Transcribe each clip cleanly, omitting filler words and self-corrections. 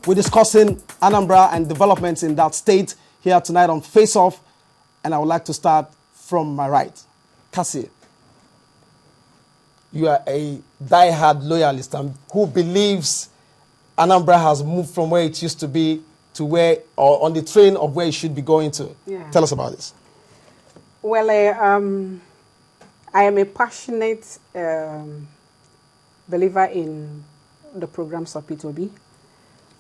We're discussing Anambra and developments in that state here tonight on Face Off, and I would like to start from my right. Cassie, you are a die-hard loyalist who believes Anambra has moved from where it used to be to where, or on the train of where it should be going to. Yeah. Tell us about this. Well, I am a passionate believer in the programs of P2B.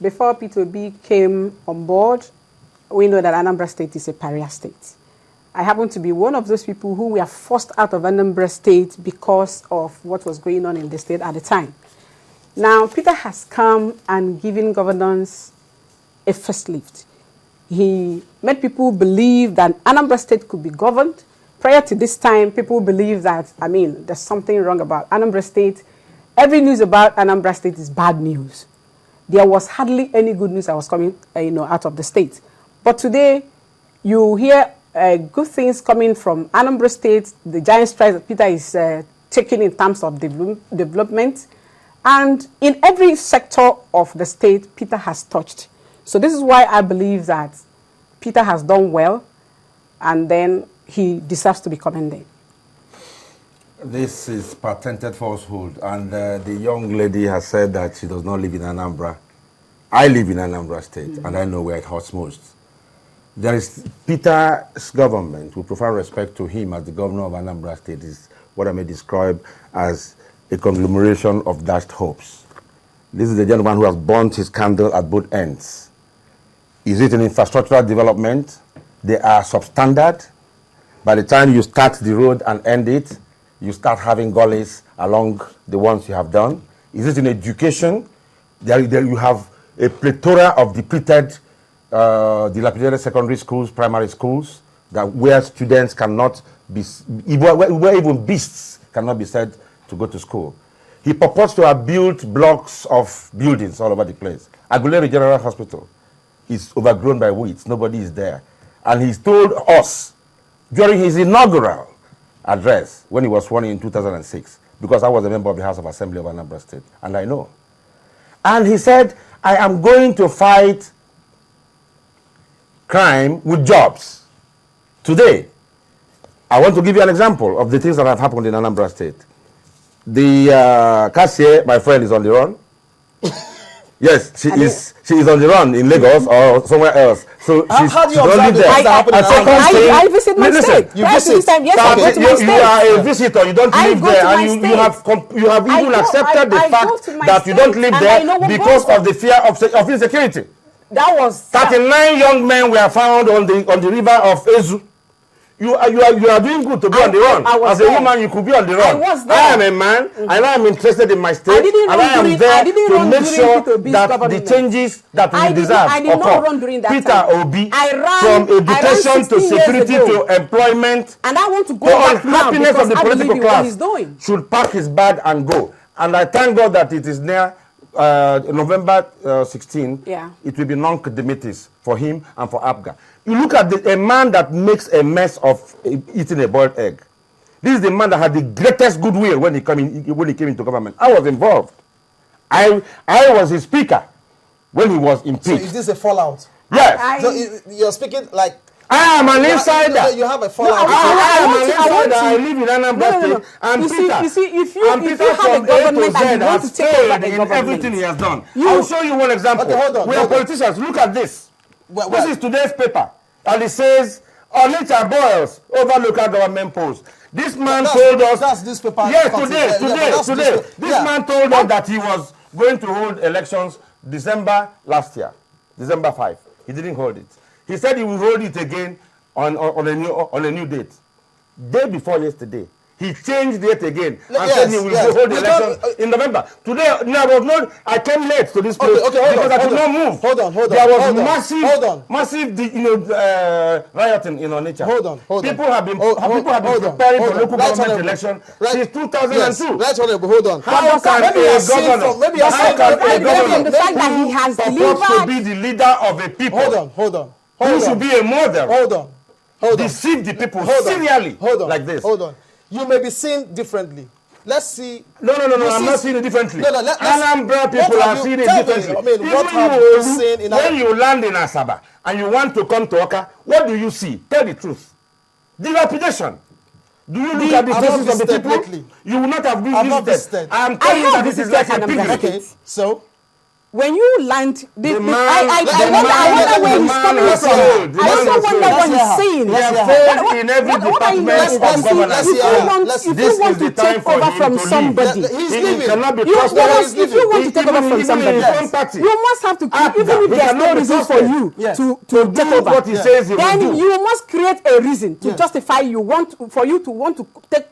Before P2B came on board, we know that Anambra State is a pariah state. I happen to be one of those people who were forced out of Anambra State because of what was going on in the state at the time. Now, Peter has come and given governance a first lift. He made people believe that Anambra State could be governed. Prior to this time, people believe that, there's something wrong about Anambra State. Every news about Anambra State is bad news. There was hardly any good news that was coming, out of the state. But today, you hear good things coming from Anambra State, the giant strides that Peter is taking in terms of development. And in every sector of the state, Peter has touched. So this is why I believe that Peter has done well, and then he deserves to be commended. This is patented falsehood, and the young lady has said that she does not live in Anambra. I live in Anambra State, and I know where it hurts most. There is Peter's government, with profound respect to him as the governor of Anambra State, is what I may describe as a conglomeration of dashed hopes. This is the gentleman who has burnt his candle at both ends. Is it an infrastructural development? They are substandard. By the time you start the road and end it, you start having gullies along the ones you have done. Is it in education? There you have a plethora of depleted, dilapidated secondary schools, primary schools, where students cannot be, where even beasts cannot be said to go to school. He purports to have built blocks of buildings all over the place. Aguleri General Hospital is overgrown by weeds. Nobody is there. And he's told us during his inaugural address when he was sworn in 2006, because I was a member of the House of Assembly of Anambra State, and I know. And he said, I am going to fight crime with jobs. Today, I want to give you an example of the things that have happened in Anambra State. The cashier, my friend, is on the run. Yes, she is on the run in Lagos or somewhere else. So how do you observe the things that happen in Anambra? I visit my state. You visit. Yes, I go to my state. You are a visitor. You don't live there, and you have even accepted the fact that you don't live there because of the fear of insecurity. That was 39 young men were found on the river of Ezu. You are doing good to be on the run. As a woman, you could be on the run. I am a man, and I am interested in my state, and I am there to make sure that the changes that we deserve occur. Peter Obi, from education to security to employment, and I want to go back now happiness of the political class, should pack his bag and go. And I thank God that it is near November 16. Yeah. It will be non-dimittis for him and for APGA. You look at a man that makes a mess of eating a boiled egg. This is the man that had the greatest goodwill when he came into government. I was involved. I was his speaker when he was impeached. So is this a fallout? Yes. So you're speaking like... I am an insider. You have a fallout. I am an insider. I live in Anambra State. And Peter from A to Z has failed in everything he has done. I'll show you one example. Okay, hold on. We are politicians. Look at this. This is today's paper. And it says, Onitsha boils over local government posts. This man told us... That's this paper. Yes, today. This man told us that he was going to hold elections December last year. December 5. He didn't hold it. He said he will hold it again on a new date. Day before yesterday, he changed date again and said he will hold the election in November. Today, I came late to this place because I could not move. Hold on. There was massive rioting in Onitsha. Hold on. People have been preparing for local government election since 2002. Right, hold on. How can a governor, maybe the fact that he has to be the leader of a people? Hold on. Who should be a model? Hold on. Deceive the people serially like this. Hold on. You may be seen differently. let's see. No, I'm not seeing it differently. No, Anambra people are seeing it differently. I mean, what have you seen in when you land in Asaba and you want to come to Oka, what do you see? Tell the truth. Dilapidation. Do you look at the faces of the people? Lately. You will not have visited. I'm telling you that this is like a pilgrimage. Okay, so when you land, I wonder where he's coming from. I also wonder what he's saying. He has failed in every department of governance. If you want to take over from somebody, he cannot be trusted. If you want to take over from somebody, you must have to, even if there's no reason for you to take over, what he says he will do. then you must create a reason to justify for you to want to take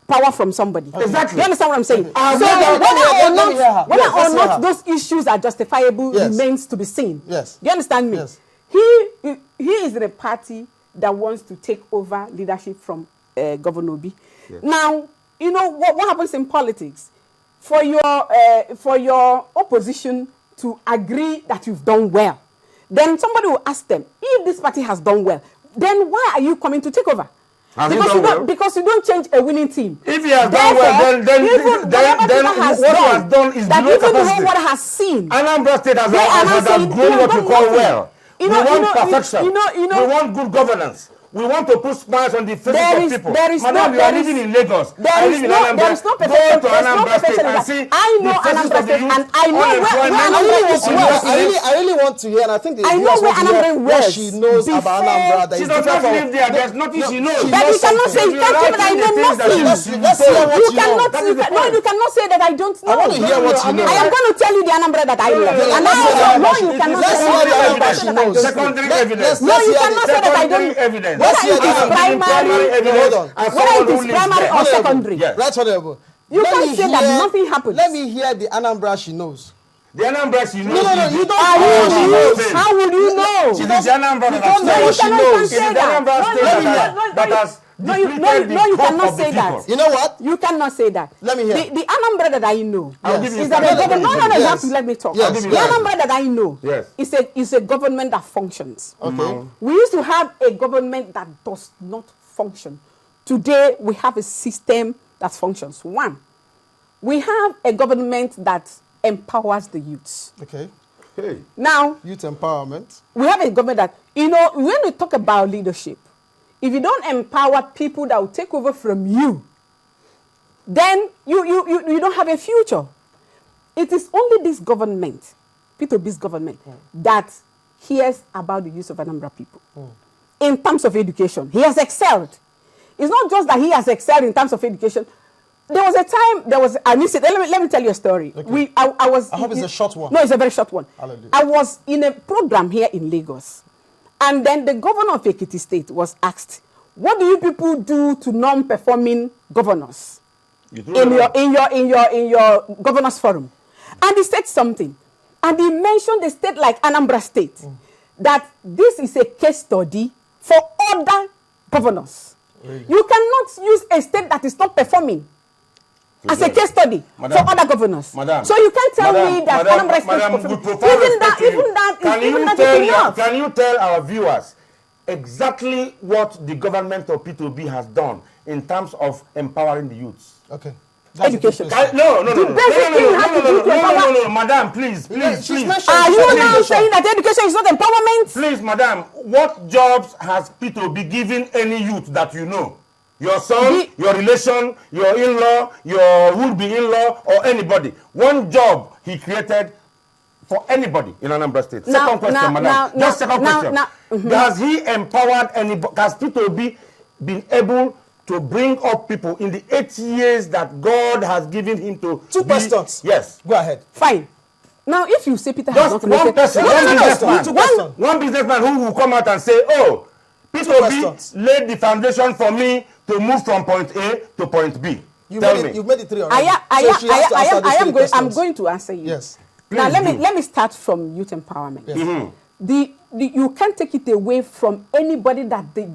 power from somebody. Exactly. You understand what I'm saying? So whether or not those issues are justifiable remains to be seen. Yes. Do you understand me? Yes. He is in a party that wants to take over leadership from Governor Obi. Yes. Now, you know what happens in politics? For your opposition to agree that you've done well, then somebody will ask them, if this party has done well, then why are you coming to take over? Because you don't change a winning team. If he has done well, then what he has done is below capacity. What has seen. Anambra State has grown what we call well. We want perfection. We want good governance. We want to put smiles on the faces of people. Madam, you are living in Lagos. I live in Anambra. There is no Go to Anambra State and see the faces of the youth. And I know where Anambra is well. I really want to hear, and I think I know where Anambra is well. She knows about Anambra. She does not live there. There's nothing she knows. But you cannot say that I know nothing. Let's hear what you know. No, you cannot say that I don't know. I want to hear what you know. I am going to tell you the Anambra that I love. And no, you cannot say that I don't know. Secondary evidence. No, you cannot say that I don't evidence. Whether it is primary or secondary. Yes. Right, honorable. You can't say that nothing happens. Let me hear the Anambra she knows. The Anambra she knows. No, you don't. How would you know? She knows the Anambra that she knows. It is the Anambra State that has you cannot say that. You know what? You cannot say that. Let me hear. The Anambra that I know is that a government. No, you have to let me talk. Yes. The Anambra that I know is a government that functions. Okay. We used to have a government that does not function. Today we have a system that functions. One, we have a government that empowers the youths. Okay. Hey. Now, youth empowerment. We have a government that, when we talk about leadership, if you don't empower people that will take over from you, then you don't have a future. It is only this government, P2B's government, that hears about the use of Anambra people. In terms of education, he has excelled. It's not just that he has excelled in terms of education. There was a time, let me tell you a story. Okay. I hope it's a short one. No, it's a very short one. Hallelujah. I was in a program here in Lagos. And then the governor of Ekiti State was asked, what do you people do to non-performing governors in your governors forum? And he said something. And he mentioned a state like Anambra State, that this is a case study for other governors. Really? You cannot use a state that is not performing as a case study for other governors. So you can't tell me that Anambra State Can you tell our viewers exactly what the government of P2B has done in terms of empowering the youths? Okay. Education. No, madam, please. Are you now saying that education is not empowerment? Please, madam, what jobs has P2B given any youth that you know? Your son, your relation, your in-law, your would-be in-law, or anybody. One job he created for anybody in Anambra State. Second question, madam. Second question. Has he empowered anybody? Has P2B been able to bring up people in the 8 years that God has given him to Two questions. Yes. Go ahead. Fine. Now, if you say Peter has not one person, one businessman who will come out and say, oh, P2B laid the foundation for me to move from point A to point B. You've made it three already. I'm going to answer you. Yes. Now, let me start from youth empowerment. Yes. you can't take it away from anybody that the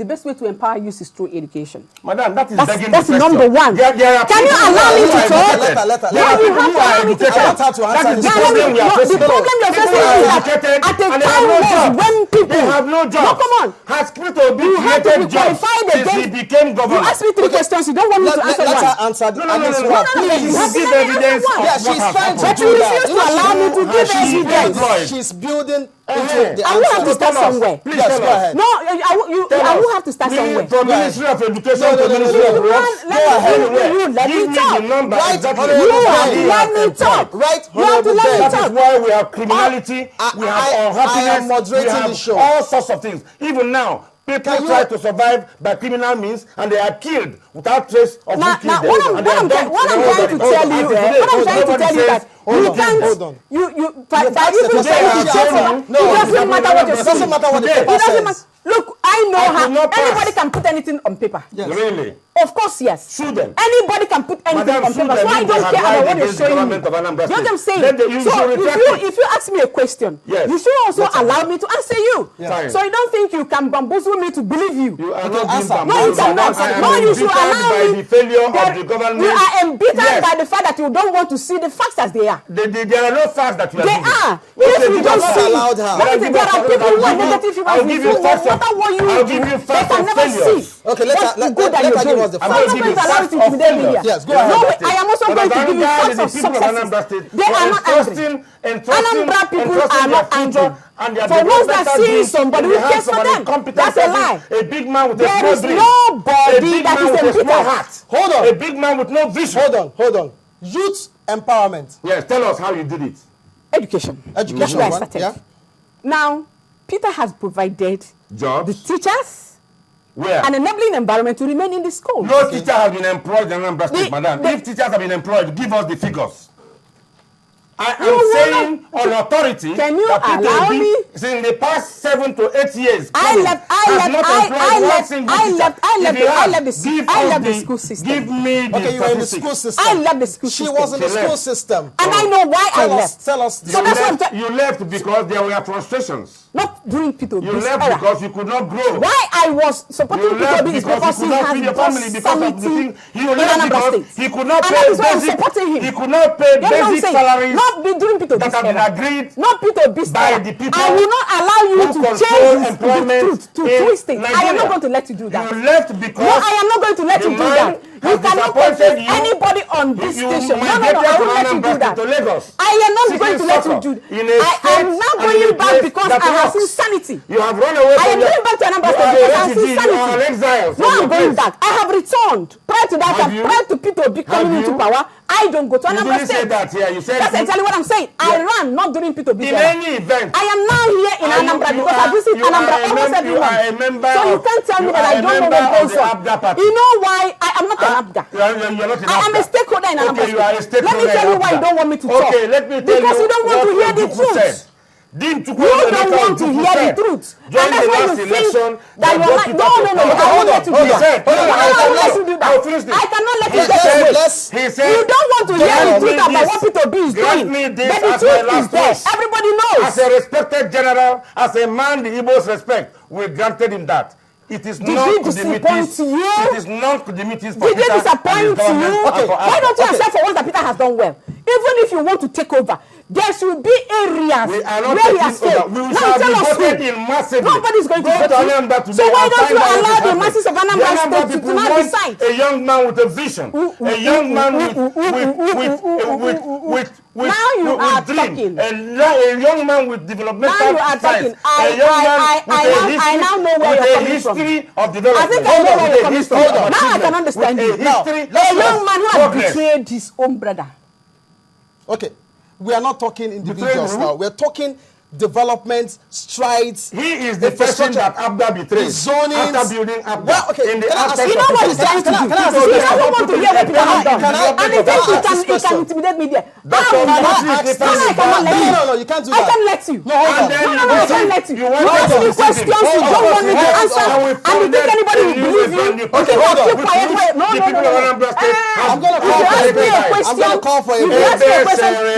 best way to empower youth is through education. Madam, that is begging that's the number one. There are Can you allow me to talk? There are people who are educated. That is the problem we are facing. The problem you're facing is that at a time when people they have no jobs. No, come on. Has Peter Obi created jobs since he became governor? You asked me 3 questions. You don't want me to answer one. Let her answer. No. Please give evidence of what has happened. But you refuse to allow me to give evidence. She's building into the I will have to start somewhere. Please go ahead. No, I will have to start somewhere. From Ministry of Education to Ministry of Works. Let me talk. Give me the number. Let me talk. Right, you have to let me That talk. is why we have criminality, we have unhappiness, we have the show. all sorts of things. Even now, people try to survive by criminal means and they are killed without trace of who killed them. What I'm trying to tell you that you can't. It doesn't matter what you're saying. It doesn't matter what the paper says. Look, I know how anybody can put anything on paper. Yes. Really? Of course, yes. Sue them. Anybody can put anything on paper. So I don't care about what you're showing me. You know what I'm saying? So if you ask me a question, you should also allow me to answer you. Yes. So you don't think you can bamboozle me to believe you. You are not being No, you cannot. No, you should allow me. by the failure of the government. You are embittered by the fact that you don't want to see the facts as they are. There are no facts that you are They giving. are. If you don't see, there are people who are negative no matter what you do, they can never see. Okay, let her give us the facts. I'm not going to allow it to intimidate media. Yes, go ahead. No, I am also going to give you facts of successes. They are not angry. Anambra people are not angry. For those that see somebody who cares for them, that's a lie. A big man with there a is small dream. nobody that is a small embittered. heart. Hold on. A big man with no vision. Hold on. Youth empowerment. Yes, tell us how you did it. Education. That's where I started. Yeah. Now, Peter has provided Jobs. the teachers Where? an enabling environment to remain in the school. No teacher has been employed in Anambra State, madam. If teachers have been employed, give us the figures. I am saying on authority can you that allow me? In the past 7 to 8 years, I left the school system. Give me the Okay, you were in the school system. I left the school system. She was in the school system. And I know why I left. Tell us. You left because there were frustrations. Not during P2B. You left because you could not grow. Why I was supporting P2B is because he has sanity You left because he could not pay basic. He could not pay basic salaries. Not during P2B. That have been agreed not P2B by the people. I will not allow you to change the truth, to twist it. I am not going to let you do that. You left because no, I am not going to let you do that. You cannot put anybody on this station. No, I won't let you do that. I am not going to let you do that. I am not going back because I have seen sanity. You have run away I am going back to Anambra State because I have seen sanity. No, I'm going back. I have returned. Prior to that, prior to P2B coming into power, I don't go to Anambra State. That's exactly what I'm saying. I ran not during P2B. In any event, I am now here in Anambra because I visit Anambra almost every month. So you can't tell me that I don't know what goes on. You know why? I am not an ABGA. I am a stakeholder in Anambra State. Let me tell you why you don't want me to talk. Okay, let me tell you. Because you don't want to hear the truth. You don't want to hear the truth. And that's why you think that you are like, no, I won't let you do that. I won't let you do that. I cannot let you get away. You don't want to hear the truth about what P2B is doing. But the truth is there. Everybody knows. As a respected general, as a man the Igbos respect, we granted him that. It is not disappoint you? It is not Kudimitis for Did it disappoint you? Okay. Why don't you accept for once that Peter has done well? Even if you want to take over, there should be areas where he has failed. We shall be voted in massively. Nobody is going to vote you. So why don't you allow the masses of Anambra State to not decide? A young man with a vision. A young man with now you are talking. A young man with developmental now you are talking. I now know where you're coming from. Of development. I think I know where you're coming from. Now I can understand you. A young man who has betrayed his own brother. Okay, we are not talking individuals now. We are talking development, strides. He is the person that Abda betrayed. Zoning. After building Abda. Well, okay. In the you know what he's trying to do? He doesn't want to hear what people have done. And he thinks he can intimidate me there. No, you can't do that. I can let you. No, hold on. No, I can't let you. You ask me questions you don't want me to answer. And you think anybody will believe you? Okay, hold on. Keep quiet. No. I'm going to call for a break.